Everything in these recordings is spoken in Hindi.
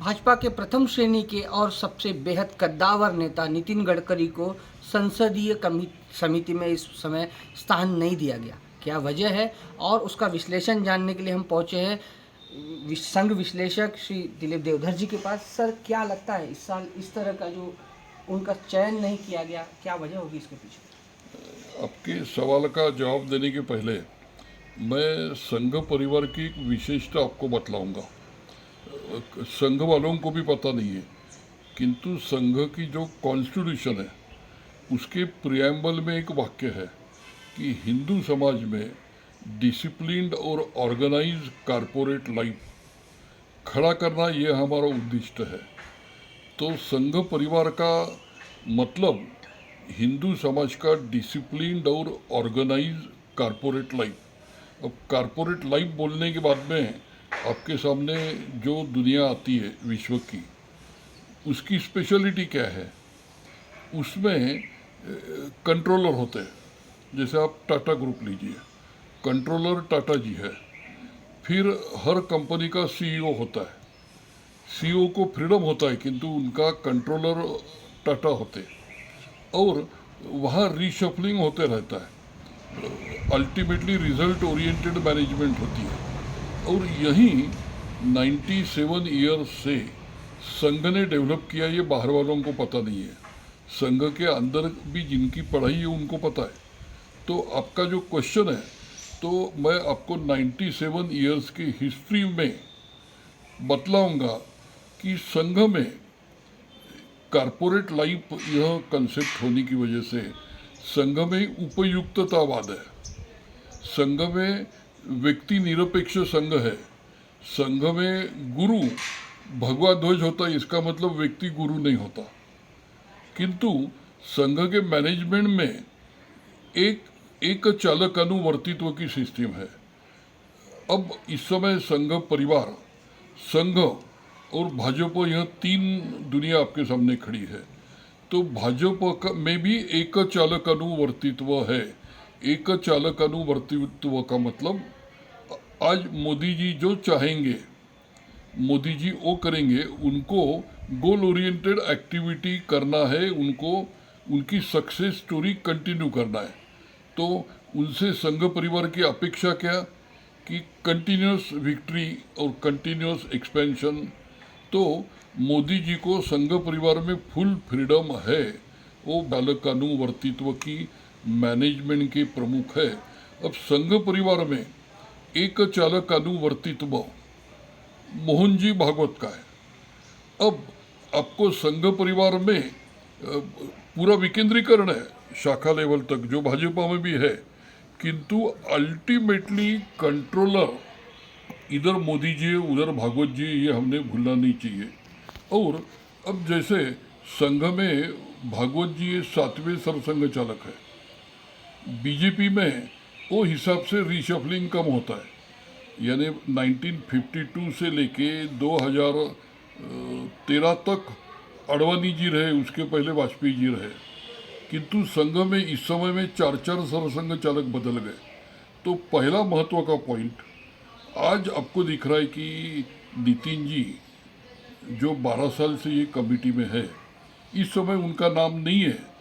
भाजपा के प्रथम श्रेणी के और सबसे बेहद कद्दावर नेता नितिन गडकरी को संसदीय समिति में इस समय स्थान नहीं दिया गया। क्या वजह है और उसका विश्लेषण जानने के लिए हम पहुंचे हैं संघ विश्लेषक श्री दिलीप देवधर जी के पास। सर, क्या लगता है इस साल इस तरह का जो उनका चयन नहीं किया गया, क्या वजह होगी इसके पीछे? आपके सवाल का जवाब देने के पहले मैं संघ परिवार की एक विशेषता आपको बतलाऊंगा। संघ वालों को भी पता नहीं है, किंतु संघ की जो कॉन्स्टिट्यूशन है उसके प्रियम्बल में एक वाक्य है कि हिंदू समाज में डिसिप्लिन्ड और ऑर्गेनाइज कारपोरेट लाइफ खड़ा करना ये हमारा उद्दिष्ट है। तो संघ परिवार का मतलब हिंदू समाज का डिसिप्लिन्ड और ऑर्गेनाइज कारपोरेट लाइफ। अब कारपोरेट लाइफ बोलने के बाद में आपके सामने जो दुनिया आती है विश्व की, उसकी स्पेशलिटी क्या है? उसमें कंट्रोलर होते हैं। जैसे आप टाटा ग्रुप लीजिए, कंट्रोलर टाटा जी है। फिर हर कंपनी का सीईओ होता है। सीईओ को फ्रीडम होता है, किंतु उनका कंट्रोलर टाटा होते हैं। और वहाँ रीशफलिंग होते रहता है। अल्टीमेटली रिजल्ट ओरिएंटेड मैनेजमेंट होती है। और यही 97 ईयर से संघ ने डेवलप किया, ये बाहर वालों को पता नहीं है। संघ के अंदर भी जिनकी पढ़ाई है उनको पता है। तो आपका जो क्वेश्चन है, तो मैं आपको 97 ईयर्स की हिस्ट्री में बतलाऊंगा कि संघ में कारपोरेट लाइफ यह कंसेप्ट होने की वजह से संघ में उपयुक्ततावाद है। संघ में व्यक्ति निरपेक्ष संघ है। संघ में गुरु भगवा ध्वज होता है, इसका मतलब व्यक्ति गुरु नहीं होता। किंतु संघ के मैनेजमेंट में एक चालक अनुवर्तित्व की सिस्टम है। अब इस समय संघ परिवार, संघ और भाजपा, यह तीन दुनिया आपके सामने खड़ी है। तो भाजपा में भी एक चालक अनुवर्तित्व है। एक चालक अनुवर्तित्व का मतलब आज मोदी जी जो चाहेंगे, मोदी जी वो करेंगे। उनको गोल ओरिएंटेड एक्टिविटी करना है, उनको उनकी सक्सेस स्टोरी कंटिन्यू करना है। तो उनसे संघ परिवार की अपेक्षा क्या कि कंटिन्यूस विक्ट्री और कंटिन्यूस एक्सपेंशन। तो मोदी जी को संघ परिवार में फुल फ्रीडम है। वो बालक अनुवर्तित्व की मैनेजमेंट के प्रमुख है। अब संघ परिवार में एक चालक अनुवर्तित्व मोहन जी भागवत का है। अब आपको संघ परिवार में पूरा विकेंद्रीकरण है शाखा लेवल तक, जो भाजपा में भी है। किंतु अल्टीमेटली कंट्रोलर इधर मोदी जी उधर भागवत जी, ये हमने भूलना नहीं चाहिए। और अब जैसे संघ में भागवत जी 7वें सरसंघ चालक है, बीजेपी में वो हिसाब से रीशफलिंग कम होता है। यानी 1952 से लेके 2013 तक अडवाणी जी रहे, उसके पहले वाजपेयी जी रहे। किंतु संघ में इस समय में 4 सरसंघ चालक बदल गए। तो पहला महत्व का पॉइंट आज आपको दिख रहा है कि नितिन जी जो 12 साल से ये कमेटी में है, इस समय उनका नाम नहीं है।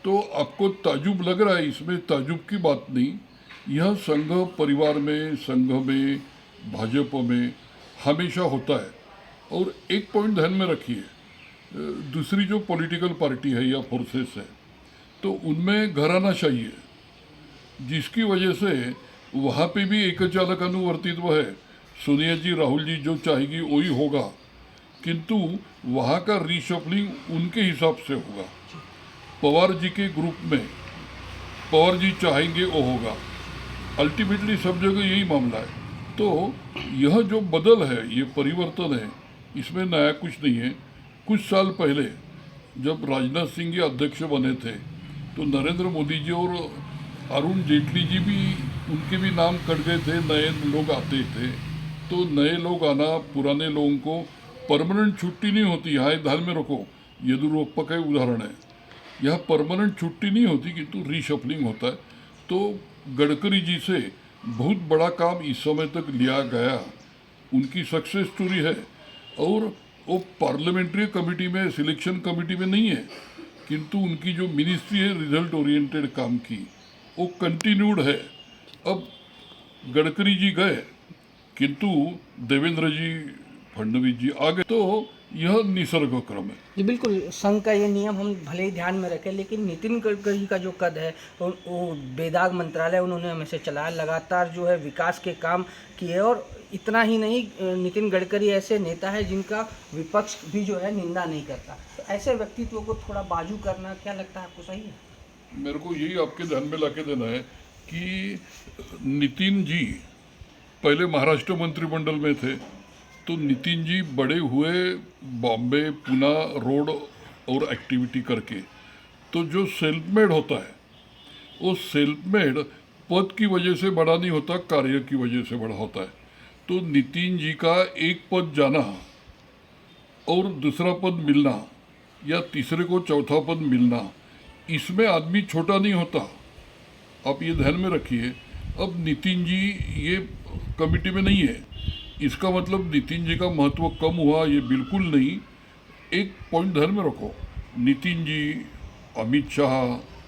तो आपको ताजुब लग रहा है, इसमें ताजुब की बात नहीं। यह संघ परिवार में, संघ में, भाजपा में हमेशा होता है। और एक पॉइंट ध्यान में रखिए, दूसरी जो पॉलिटिकल पार्टी है या फोर्सेस है, तो उनमें घरानाशाही है, जिसकी वजह से वहाँ पे भी एक चालक अनुवर्तित्व है। सोनिया जी, राहुल जी जो चाहेगी वही होगा, किंतु वहाँ का रीशफलिंग उनके हिसाब से होगा। पवार जी के ग्रुप में पवार जी चाहेंगे वो होगा। अल्टीमेटली सब जगह यही मामला है। तो यह जो बदल है, ये परिवर्तन है, इसमें नया कुछ नहीं है। कुछ साल पहले जब राजनाथ सिंह जी अध्यक्ष बने थे, तो नरेंद्र मोदी जी और अरुण जेटली जी भी, उनके भी नाम कट गए थे, नए लोग आते थे। तो नए लोग आना, पुराने लोगों को परमानेंट छुट्टी नहीं होती। यहाँ ध्यान में रखो, येदुरप्पा का उदाहरण है। यह परमानेंट छुट्टी नहीं होती, किंतु रीशफलिंग होता है। तो गडकरी जी से बहुत बड़ा काम इस समय तक लिया गया, उनकी सक्सेस स्टोरी है। और वो पार्लियामेंट्री कमेटी में, सिलेक्शन कमेटी में नहीं है, किंतु उनकी जो मिनिस्ट्री है रिजल्ट ओरिएंटेड काम की, वो कंटिन्यूड है। अब गडकरी जी गए, किंतु देवेंद्र जी, फडणवीस जी आ गए, तो यह निसर्ग क्रम है। जी बिल्कुल, संघ का ये नियम हम भले ही ध्यान में रखें, लेकिन नितिन गडकरी का जो कद है वो बेदाग मंत्रालय उन्होंने हमेशा चलाया, लगातार जो है विकास के काम किए। और इतना ही नहीं, नितिन गडकरी ऐसे नेता है जिनका विपक्ष भी जो है निंदा नहीं करता। तो ऐसे व्यक्तित्व को थोड़ा बाजू करना, क्या लगता है आपको, सही है? मेरे को यही आपके ध्यान में लाके देना है कि नितिन जी पहले महाराष्ट्र मंत्रिमंडल में थे, तो नितिन जी बड़े हुए बॉम्बे पुणे रोड और एक्टिविटी करके। तो जो सेल्फ मेड होता है, वो सेल्फ मेड पद की वजह से बड़ा नहीं होता, कार्य की वजह से बड़ा होता है। तो नितिन जी का एक पद जाना और दूसरा पद मिलना, या तीसरे को चौथा पद मिलना, इसमें आदमी छोटा नहीं होता। आप ये ध्यान में रखिए। अब नितिन जी ये कमिटी में नहीं है, इसका मतलब नितिन जी का महत्व कम हुआ, ये बिल्कुल नहीं। एक पॉइंट ध्यान में रखो, नितिन जी, अमित शाह,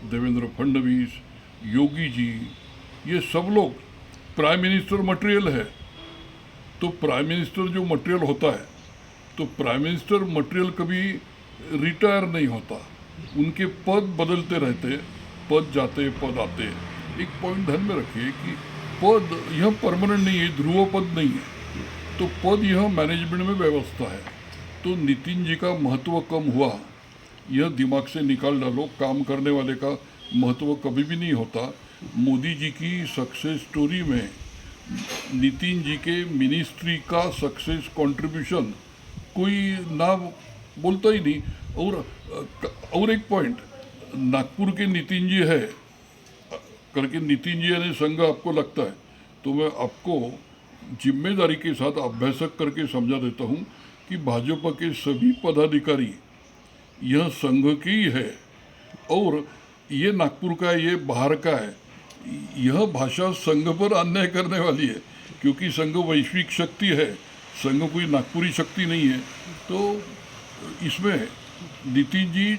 देवेंद्र फडणवीस, योगी जी, ये सब लोग प्राइम मिनिस्टर मटेरियल है। तो प्राइम मिनिस्टर जो मटेरियल होता है, तो प्राइम मिनिस्टर मटेरियल कभी रिटायर नहीं होता, उनके पद बदलते रहते, पद जाते पद आते। एक पॉइंट ध्यान में रखिए कि पद यह परमानेंट नहीं है, ध्रुव पद नहीं है, तो पद यह मैनेजमेंट में व्यवस्था है। तो नितिन जी का महत्व कम हुआ, यह दिमाग से निकाल डालो। काम करने वाले का महत्व कभी भी नहीं होता। मोदी जी की सक्सेस स्टोरी में नितिन जी के मिनिस्ट्री का सक्सेस कंट्रीब्यूशन कोई ना बोलता ही नहीं। और एक पॉइंट, नागपुर के नितिन जी है करके नितिन जी यानी संघ आपको लगता है, तो मैं आपको जिम्मेदारी के साथ अभ्यासक करके समझा देता हूँ कि भाजपा के सभी पदाधिकारी यह संघ की ही है, और ये नागपुर का है, ये बाहर का है। यह भाषा संघ पर अन्याय करने वाली है, क्योंकि संघ वैश्विक शक्ति है, संघ कोई नागपुरी शक्ति नहीं है। तो इसमें नितिन जी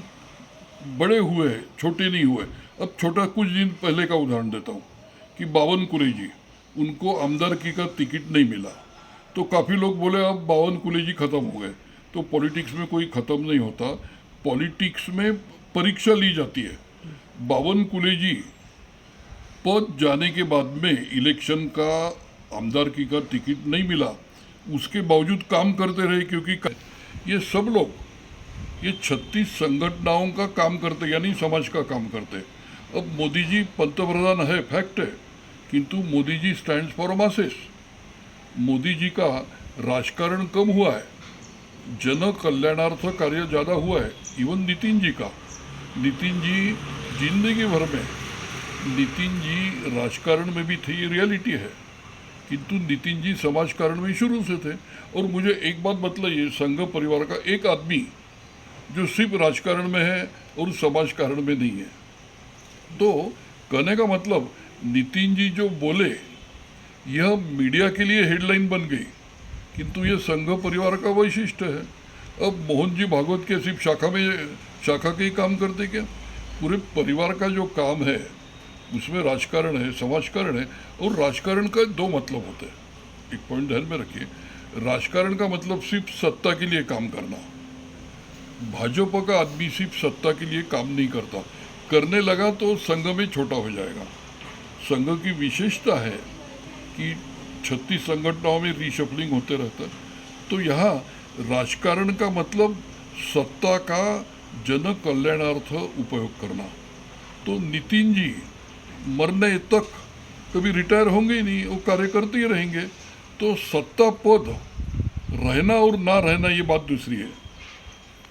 बड़े हुए, छोटे नहीं हुए। अब छोटा कुछ दिन पहले का उदाहरण देता हूँ कि बावनकुले जी, उनको आमदारकी का टिकट नहीं मिला, तो काफ़ी लोग बोले अब बावनकुले जी ख़त्म हो गए। तो पॉलिटिक्स में कोई ख़त्म नहीं होता, पॉलिटिक्स में परीक्षा ली जाती है। बावनकुले जी पद जाने के बाद में इलेक्शन का आमदारकी का टिकट नहीं मिला, उसके बावजूद काम करते रहे, क्योंकि ये सब लोग ये 36 संगठनाओं का काम करते, यानी समाज का काम करते। अब मोदी जी पंतप्रधान है, फैक्ट है, किंतु Modi ji stands for masses. Modi ji का राजकारण कम हुआ है, जन कल्याणार्थ कार्य ज़्यादा हुआ है। इवन नितिन जी का, नितिन जी जिंदगी भर में, नितिन जी राजकारण में भी थे, ये रियलिटी है, किंतु नितिन जी समाजकारण में शुरू से थे। और मुझे एक बात बतलाइए, संघ परिवार का एक आदमी जो सिर्फ राजकारण में है और समाजकारण में नहीं है। तो कहने का मतलब, नितिन जी जो बोले यह मीडिया के लिए हेडलाइन बन गई, किंतु यह संघ परिवार का वैशिष्ट्य है। अब मोहन जी भागवत के सिर्फ शाखा के ही काम करते क्या? पूरे परिवार का जो काम है उसमें राजकारण है, समाजकारण है। और राजकारण का दो मतलब होते हैं, एक पॉइंट ध्यान में रखिए। राजकारण का मतलब सिर्फ सत्ता के लिए काम करना। भाजपा का आदमी सिर्फ सत्ता के लिए काम नहीं करता, करने लगा तो संघ में छोटा हो जाएगा। संघ की विशेषता है कि 36 संगठनों में रीशफलिंग होते रहता है। तो यहाँ राजकारण का मतलब सत्ता का जन कल्याणार्थ उपयोग करना। तो नितिन जी मरने तक कभी रिटायर होंगे ही नहीं, वो कार्य करते ही रहेंगे। तो सत्ता पद रहना और ना रहना ये बात दूसरी है।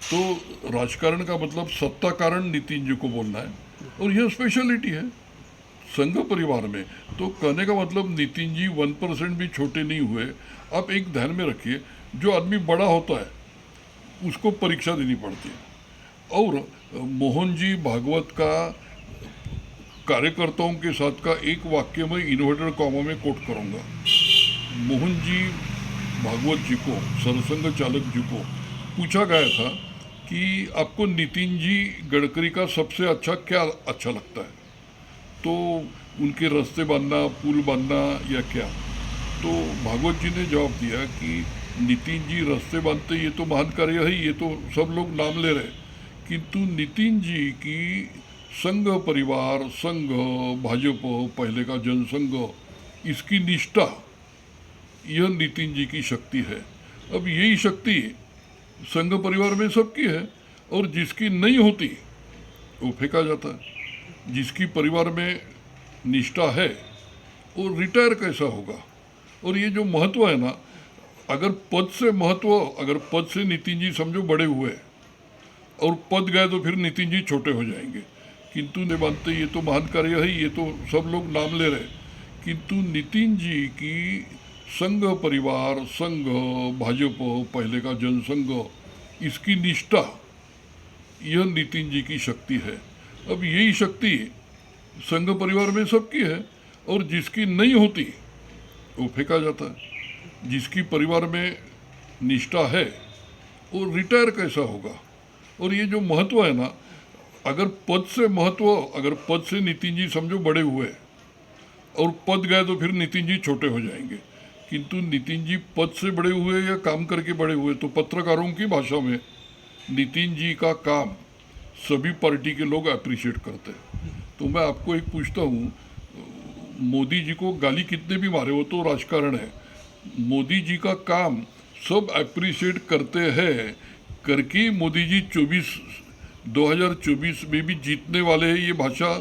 तो राजकारण का मतलब सत्ता कारण नितिन जी को बोलना है, और यह स्पेशलिटी है संघ परिवार में। तो कहने का मतलब नितिन जी 1% भी छोटे नहीं हुए। आप एक ध्यान में रखिए, जो आदमी बड़ा होता है उसको परीक्षा देनी पड़ती है। और मोहन जी भागवत का कार्यकर्ताओं के साथ का एक वाक्य में इन्वर्टेड कॉमा में कोट करूंगा। मोहन जी भागवत जी को, सरसंघ चालक जी को पूछा गया था कि आपको नितिन जी गडकरी का सबसे अच्छा क्या अच्छा लगता है, तो उनके रास्ते बनना, पुल बनना या क्या। तो भागवत जी ने जवाब दिया कि नितिन जी रास्ते बांधते ये तो महान कार्य है, ये तो सब लोग नाम ले रहे, किंतु नितिन जी की संघ परिवार, संघ, भाजपा, पहले का जनसंघ, इसकी निष्ठा, यह नितिन जी की शक्ति है। अब यही शक्ति संघ परिवार में सबकी है, और जिसकी नहीं होती वो फेंका जाता है। जिसकी परिवार में निष्ठा है वो रिटायर कैसा होगा। और ये जो महत्व है ना, अगर पद से महत्व, अगर पद से नितिन जी समझो बड़े हुए और पद गए तो फिर नितिन जी छोटे हो जाएंगे, किंतु नहीं मानते ये तो महान कार्य है, ये तो सब लोग नाम ले रहे, किंतु नितिन जी की संघ परिवार, संघ, भाजपा, पहले का जनसंघ, इसकी निष्ठा, यह नितिन जी की शक्ति है। अब यही शक्ति संघ परिवार में सबकी है, और जिसकी नहीं होती वो फेंका जाता है। जिसकी परिवार में निष्ठा है वो रिटायर कैसा होगा। और ये जो महत्व है ना, अगर पद से महत्व, अगर पद से नितिन जी समझो बड़े हुए और पद गए तो फिर नितिन जी छोटे हो जाएंगे, किंतु नितिन जी पद से बड़े हुए या काम करके बड़े हुए, तो पत्रकारों की भाषा में नितिन जी का काम सभी पार्टी के लोग अप्रिशिएट करते हैं। तो मैं आपको एक पूछता हूँ, मोदी जी को गाली कितने भी मारे, वो तो राजकारण है, मोदी जी का काम सब अप्रिशिएट करते हैं, करके मोदी जी 2024 में भी जीतने वाले हैं। ये भाषा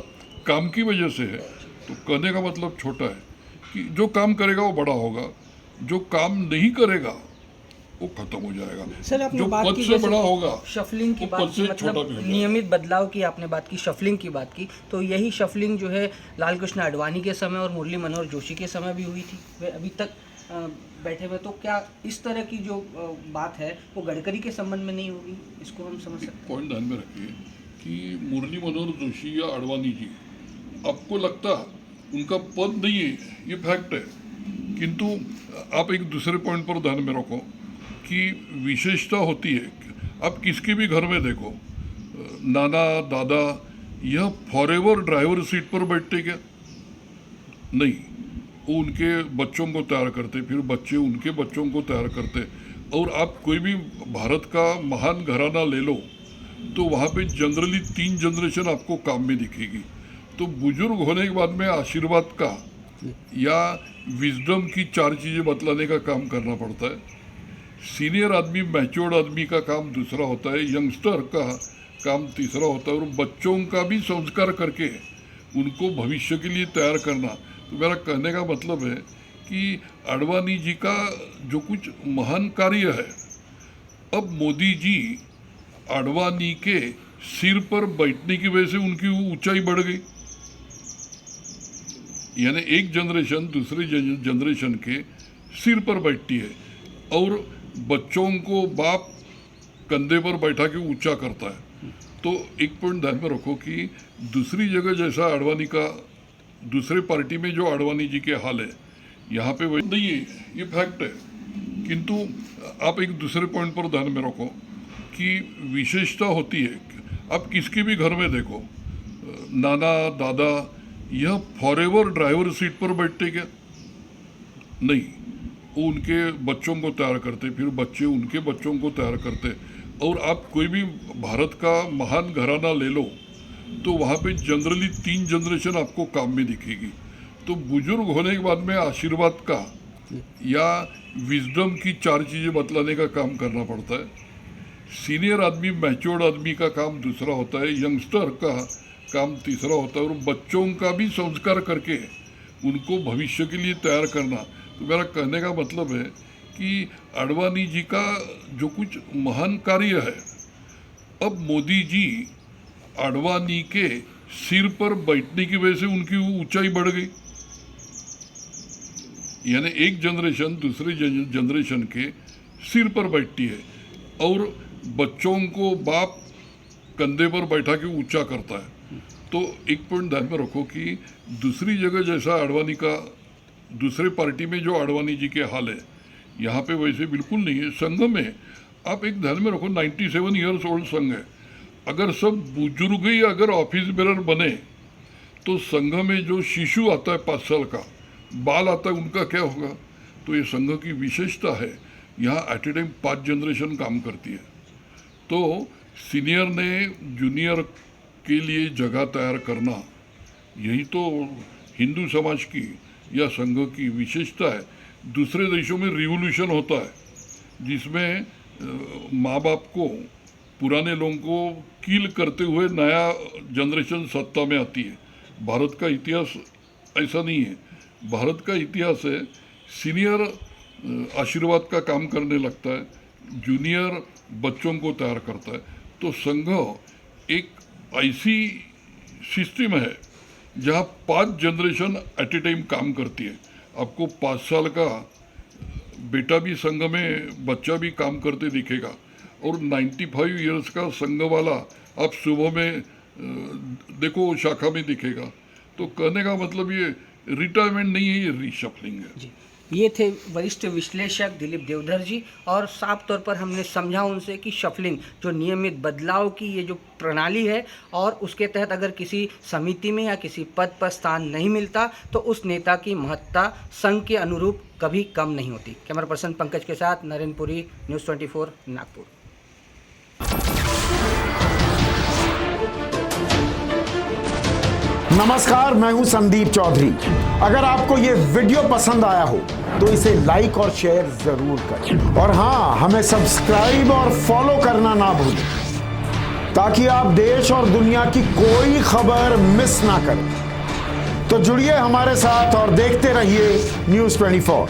काम की वजह से है। तो कहने का मतलब छोटा है कि जो काम करेगा वो बड़ा होगा, जो काम नहीं करेगा वो खत्म हो जाएगा। सर, आपने जो बात पद की से जैसे बड़ा होगा शफलिंग की वो बात पद की, से छोटा भी हो मतलब जाएगा। नियमित बदलाव की आपने बात की, शफलिंग की बात की, तो यही शफलिंग जो है लाल कृष्ण आडवाणी के समय और मुरली मनोहर जोशी के समय भी हुई थी, वे अभी तक बैठे हुए। तो क्या इस तरह की जो बात है वो गडकरी के संबंध में नहीं होगी, इसको हम समझ सकते हैं? पॉइंट ध्यान में रखिए कि मुरली मनोहर जोशी या आडवाणी जी, आपको लगता उनका पद नहीं है, ये फैक्ट है, किंतु आप एक दूसरे पॉइंट पर ध्यान में रखो कि विशेषता होती है। आप किसके भी घर में देखो, नाना, दादा, यह फॉरएवर ड्राइवर सीट पर बैठते क्या? नहीं, वो उनके बच्चों को तैयार करते, फिर बच्चे उनके बच्चों को तैयार करते। और आप कोई भी भारत का महान घराना ले लो तो वहाँ पे जनरली 3 जनरेशन आपको काम में दिखेगी। तो बुजुर्ग होने के बाद में आशीर्वाद का या विजडम की 4 चीज़ें बतलाने का काम करना पड़ता है। सीनियर आदमी, मैच्योर्ड आदमी का काम दूसरा होता है, यंगस्टर का काम तीसरा होता है, और बच्चों का भी संस्कार करके उनको भविष्य के लिए तैयार करना। तो मेरा कहने का मतलब है कि आडवाणी जी का जो कुछ महान कार्य है, अब मोदी जी आडवाणी के सिर पर बैठने की वजह से उनकी ऊंचाई बढ़ गई। यानी एक जनरेशन दूसरे जनरेशन के सिर पर बैठती है, और बच्चों को बाप कंधे पर बैठा के ऊंचा करता है। तो एक पॉइंट ध्यान में रखो कि दूसरी जगह जैसा आडवाणी का, दूसरे पार्टी में जो आडवाणी जी के हाल है, यहाँ पे वही नहीं है, ये फैक्ट है, किंतु आप एक दूसरे पॉइंट पर ध्यान में रखो कि विशेषता होती है। आप किसके भी घर में देखो, नाना, दादा, यह फॉरएवर ड्राइवर सीट पर बैठते क्या? नहीं, वो उनके बच्चों को तैयार करते, फिर बच्चे उनके बच्चों को तैयार करते। और आप कोई भी भारत का महान घराना ले लो तो वहाँ पे जनरली 3 जनरेशन आपको काम में दिखेगी। तो बुजुर्ग होने के बाद में आशीर्वाद का या विजडम की 4 चीज़ें बतलाने का काम करना पड़ता है। सीनियर आदमी, मैच्योर्ड आदमी का काम दूसरा होता है, यंगस्टर का काम तीसरा होता है, और बच्चों का भी संस्कार करके उनको भविष्य के लिए तैयार करना। तो मेरा कहने का मतलब है कि आडवाणी जी का जो कुछ महान कार्य है, अब मोदी जी आडवाणी के सिर पर बैठने की वजह से उनकी ऊंचाई बढ़ गई। यानी एक जनरेशन दूसरे जनरेशन के सिर पर बैठती है, और बच्चों को बाप कंधे पर बैठा के ऊंचा करता है। तो एक पॉइंट ध्यान में रखो कि दूसरी जगह जैसा आडवाणी का, दूसरे पार्टी में जो आडवाणी जी के हाल है, यहाँ पे वैसे बिल्कुल नहीं है। संघ में आप एक ध्यान में रखो, 97 ईयर्स ओल्ड संघ है। अगर सब बुजुर्ग ही अगर ऑफिस बेरर बने तो संघ में जो शिशु आता है 5 साल का, बाल आता है, उनका क्या होगा? तो ये संघ की विशेषता है, यहाँ एट ए टाइम 5 जनरेशन काम करती है। तो सीनियर ने जूनियर के लिए जगह तैयार करना, यही तो हिंदू समाज की या संघ की विशेषता है। दूसरे देशों में रिवोल्यूशन होता है जिसमें माँ बाप को, पुराने लोगों को किल करते हुए नया जनरेशन सत्ता में आती है। भारत का इतिहास ऐसा नहीं है। भारत का इतिहास है सीनियर आशीर्वाद का काम करने लगता है, जूनियर बच्चों को तैयार करता है। तो संघ एक ऐसी सिस्टम है जहाँ 5 जनरेशन एट ए टाइम काम करती है। आपको 5 साल का बेटा भी संघ में, बच्चा भी काम करते दिखेगा, और 95 ईयर्स का संघ वाला आप सुबह में देखो शाखा में दिखेगा। तो कहने का मतलब ये रिटायरमेंट नहीं है, ये रीशफलिंग है। जी, ये थे वरिष्ठ विश्लेषक दिलीप देवधर जी, और साफ तौर पर हमने समझा उनसे कि शफलिंग जो नियमित बदलाव की ये जो प्रणाली है, और उसके तहत अगर किसी समिति में या किसी पद पर स्थान नहीं मिलता तो उस नेता की महत्ता संघ के अनुरूप कभी कम नहीं होती। कैमरा पर्सन पंकज के साथ नरेंद्र पुरी, न्यूज़ 24 नागपुर। नमस्कार, मैं हूं संदीप चौधरी। अगर आपको ये वीडियो पसंद आया हो तो इसे लाइक और शेयर जरूर करें, और हाँ, हमें सब्सक्राइब और फॉलो करना ना भूलें ताकि आप देश और दुनिया की कोई खबर मिस ना करें। तो जुड़िए हमारे साथ और देखते रहिए न्यूज़ 24।